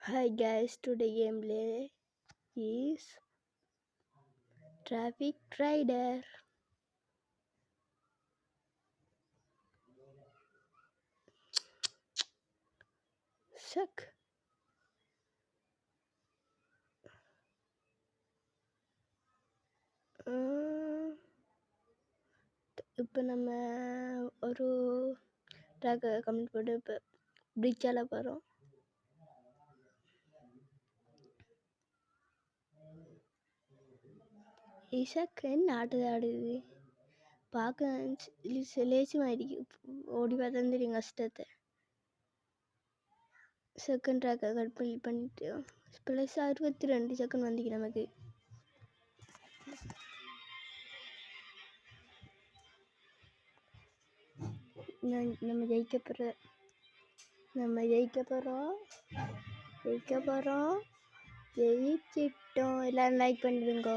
Hi guys, today gameplay is Traffic Rider. Suck. இப்போ நம்ம ஒரு ட்ராக்கை கம்ப்ளீட் போட்டு இப்போ பிரிட்ஜால் போகிறோம். இசக் என்ன ஆடுது பார்க்க லேசிமாயிருக்கு. ஓடி பார்த்தா தெரியும் கஷ்டத்தை. செகண்ட் ட்ராக்கை கம்ப்ளீட் பண்ணிட்டு ப்ளஸ் 62 செகண்ட் வந்துக்கு நமக்கு. நம்ம ஜெயிக்க போகிறோம். ஜெயிச்சிட்டோம். எல்லாரும் லைக் பண்ணிடுங்க.